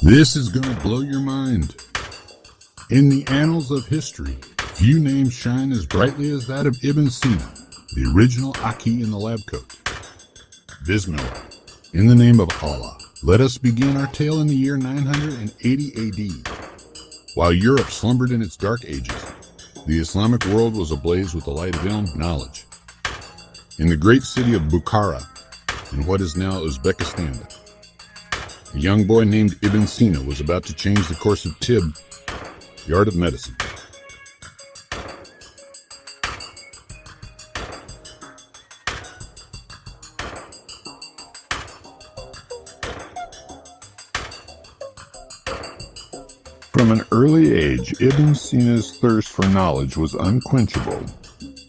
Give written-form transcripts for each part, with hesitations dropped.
This is going to blow your mind. In the annals of history, few names shine as brightly as that of Ibn Sina, the original Akhi in the lab coat. Bismillah, in the name of Allah, let us begin our tale in the year 980 AD. While Europe slumbered in its dark ages, the Islamic world was ablaze with the light of ilm, knowledge. In the great city of Bukhara, in what is now Uzbekistan, a young boy named Ibn Sina was about to change the course of Tibb, the art of medicine. From an early age, Ibn Sina's thirst for knowledge was unquenchable.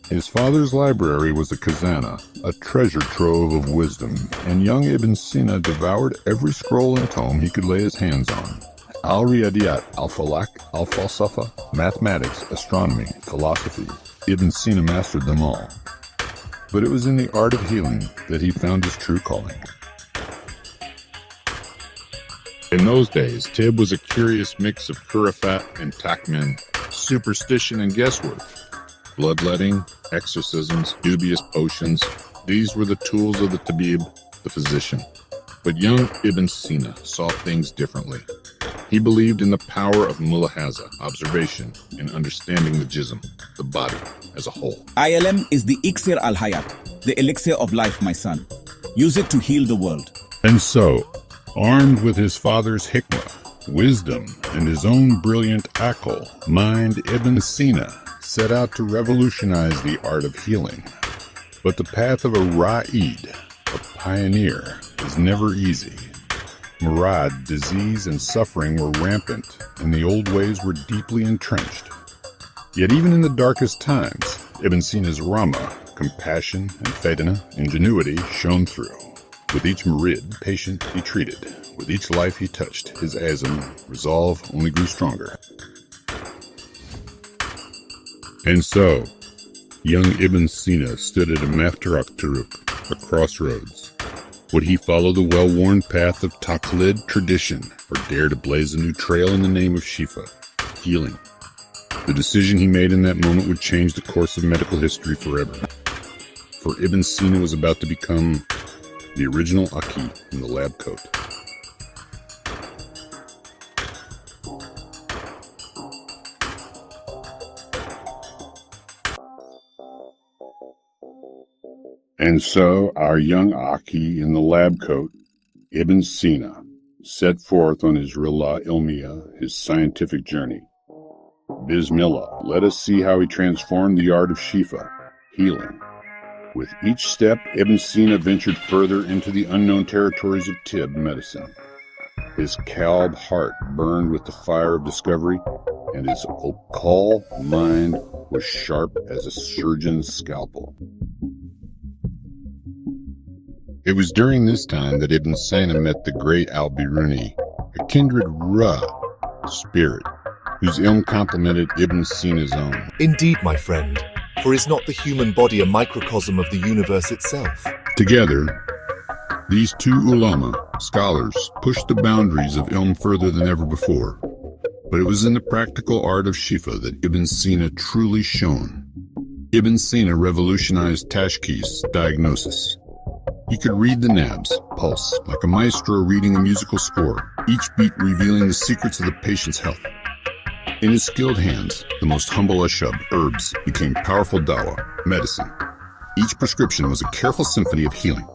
His father's library was a khazana, a treasure trove of wisdom, and young Ibn Sina devoured every scroll and tome he could lay his hands on. Al-Riyadiyat, Al-Falak, Al-Falsafa, mathematics, astronomy, philosophy. Ibn Sina mastered them all. But it was in the art of healing that he found his true calling. In those days, Tibb was a curious mix of Khurafat and Takmin, superstition and guesswork. Bloodletting, exorcisms, dubious potions, these were the tools of the tabib, the physician. But young Ibn Sina saw things differently. He believed in the power of mulahaza, observation, and understanding the jism, the body, as a whole. ILM is the Iksir al-Hayat, the elixir of life, my son. Use it to heal the world. And so, armed with his father's hikmah, wisdom, and his own brilliant aql, mind, Ibn Sina set out to revolutionize the art of healing. But the path of a ra'id, a pioneer, is never easy. Murad, disease, and suffering were rampant, and the old ways were deeply entrenched. Yet even in the darkest times, Ibn Sina's Rama, compassion, and Fedana, ingenuity, shone through. With each murid, patient he treated, with each life he touched, his azm, resolve, only grew stronger. And so, young Ibn Sina stood at a maftarak turuk, a crossroads. Would he follow the well-worn path of taqlid, tradition, or dare to blaze a new trail in the name of Shifa, healing? The decision he made in that moment would change the course of medical history forever. For Ibn Sina was about to become the original Akhi in the lab coat. And so our young Akhi in the lab coat, Ibn Sina, set forth on his Rila Ilmiya, his scientific journey. Bismillah, let us see how he transformed the art of Shifa, healing. With each step, Ibn Sina ventured further into the unknown territories of Tibb medicine. His Kalb heart burned with the fire of discovery, and his Okal mind was sharp as a surgeon's scalpel. It was during this time that Ibn Sina met the great Al-Biruni, a kindred Ra spirit, whose ilm complemented Ibn Sina's own. Indeed, my friend, for is not the human body a microcosm of the universe itself? Together, these two ulama, scholars, pushed the boundaries of ilm further than ever before. But it was in the practical art of Shifa that Ibn Sina truly shone. Ibn Sina revolutionized tashkhis, diagnosis. He could read the nabs, pulse, like a maestro reading a musical score, each beat revealing the secrets of the patient's health. In his skilled hands, the most humble ashab, herbs, became powerful dawah, medicine. Each prescription was a careful symphony of healing.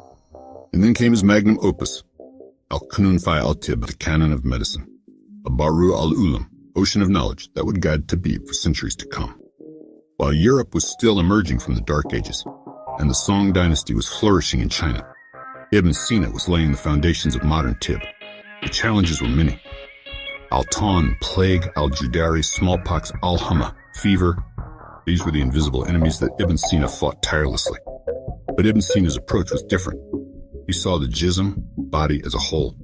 And then came his magnum opus, Al-Qanun fi al-Tibb, the canon of medicine, a Baru al-Ulam, ocean of knowledge that would guide Tabib for centuries to come. While Europe was still emerging from the Dark Ages, and the Song dynasty was flourishing in China, Ibn Sina was laying the foundations of modern Tibb. The challenges were many. Al-Tawn, plague, Al-Judari, smallpox, Al-Hama, fever. These were the invisible enemies that Ibn Sina fought tirelessly. But Ibn Sina's approach was different. He saw the jism, body as a whole.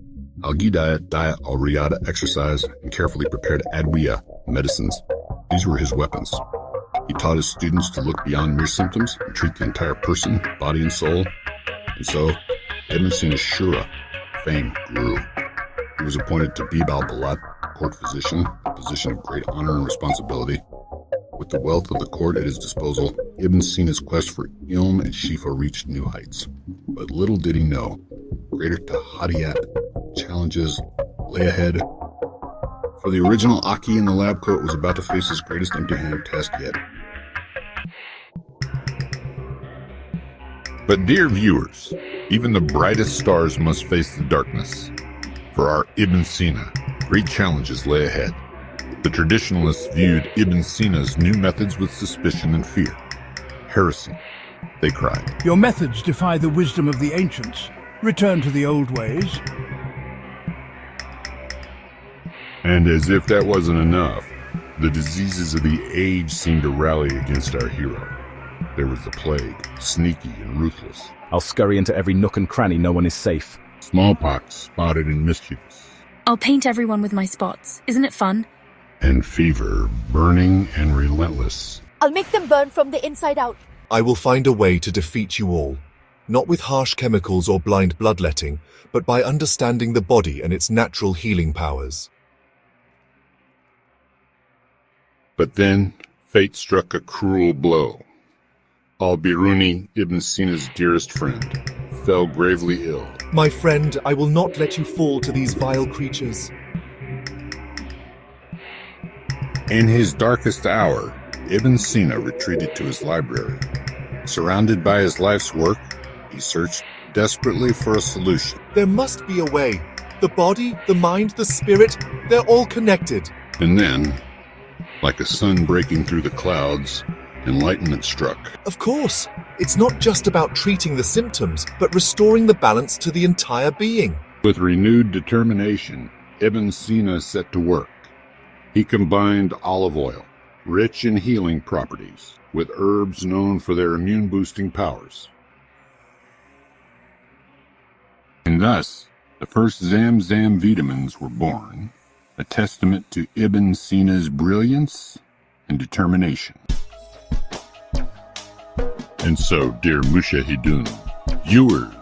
Al-Ghidayat, diet, al-Riyada, exercise, and carefully prepared adwiya, medicines. These were his weapons. He taught his students to look beyond mere symptoms and treat the entire person, body and soul. And so, Ibn Sina's shura, fame, grew. He was appointed to Bib al-Balat, court physician, a position of great honor and responsibility. With the wealth of the court at his disposal, Ibn Sina's quest for ilm and shifa reached new heights. But little did he know, greater tahaddiyat, challenges, lay ahead. For the original Akhi in the lab coat was about to face his greatest empty-handed task yet. But dear viewers, even the brightest stars must face the darkness. For our Ibn Sina, great challenges lay ahead. The traditionalists viewed Ibn Sina's new methods with suspicion and fear. Heresy, they cried. Your methods defy the wisdom of the ancients. Return to the old ways. And as if that wasn't enough, the diseases of the age seemed to rally against our hero. There was the plague, sneaky and ruthless. I'll scurry into every nook and cranny, no one is safe. Smallpox, spotted and mischievous. I'll paint everyone with my spots. Isn't it fun? And fever, burning and relentless. I'll make them burn from the inside out. I will find a way to defeat you all, not with harsh chemicals or blind bloodletting, but by understanding the body and its natural healing powers. But then, fate struck a cruel blow. Al-Biruni, Ibn Sina's dearest friend, fell gravely ill. My friend, I will not let you fall to these vile creatures. In his darkest hour, Ibn Sina retreated to his library. Surrounded by his life's work, he searched desperately for a solution. There must be a way. The body, the mind, the spirit, they're all connected. And then, like a sun breaking through the clouds, enlightenment struck. Of course, it's not just about treating the symptoms, but restoring the balance to the entire being. With renewed determination, Ibn Sina set to work. He combined olive oil, rich in healing properties, with herbs known for their immune-boosting powers. And thus, the first Zamzam vitamins were born, a testament to Ibn Sina's brilliance and determination. And so, dear Mushahidun, viewers,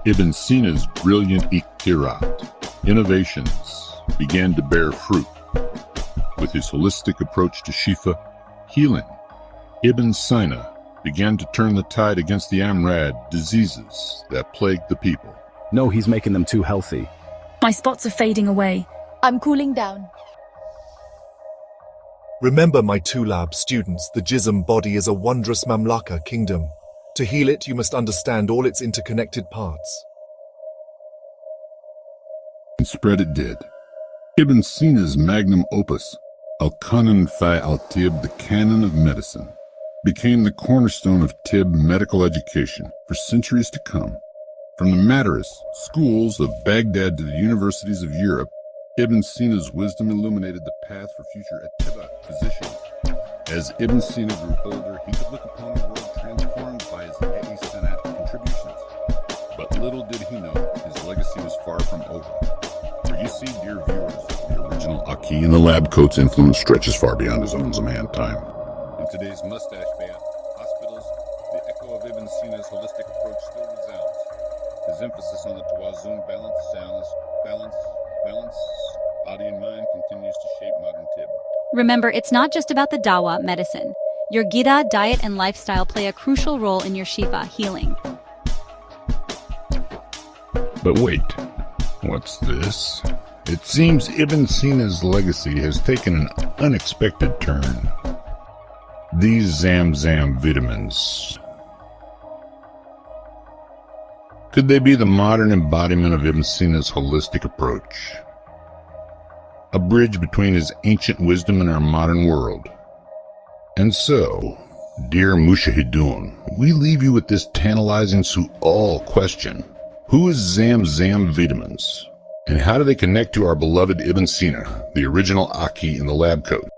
Ibn Sina's brilliant ikhtirat, innovations, began to bear fruit. With his holistic approach to Shifa, healing, Ibn Sina began to turn the tide against the Amrad diseases that plagued the people. No, he's making them too healthy. My spots are fading away. I'm cooling down. Remember, my Tulab students, the Jism body is a wondrous Mamlaka kingdom. To heal it, you must understand all its interconnected parts. And spread it did. Ibn Sina's magnum opus, Al-Qanan fi al-Tib, the Canon of Medicine, became the cornerstone of Tib medical education for centuries to come. From the Madaris schools of Baghdad to the universities of Europe, Ibn Sina's wisdom illuminated the path for future Attiba physicians. As Ibn Sina grew older, he could look upon a world transformed by his Eddie Sanat contributions. But little did he know, his legacy was far from over. For you see, dear viewers, the original Akhi in the lab coat's influence stretches far beyond his own Zaman time. In today's mustache ban hospitals, the echo of Ibn Sina's holistic approach still resounds. His emphasis on the tawazun, balance, body and mind continues to shape modern Tib. Remember, it's not just about the dawa, medicine. Your Gida, diet, and lifestyle play a crucial role in your Shifa, healing. But wait, what's this? It seems Ibn Sina's legacy has taken an unexpected turn. These Zamzam vitamins. Could they be the modern embodiment of Ibn Sina's holistic approach? A bridge between his ancient wisdom and our modern world. And so, dear Mushahidun, we leave you with this tantalizing su'al question. Who is Zamzam vitamins? And how do they connect to our beloved Ibn Sina, the original Akhi in the lab coat?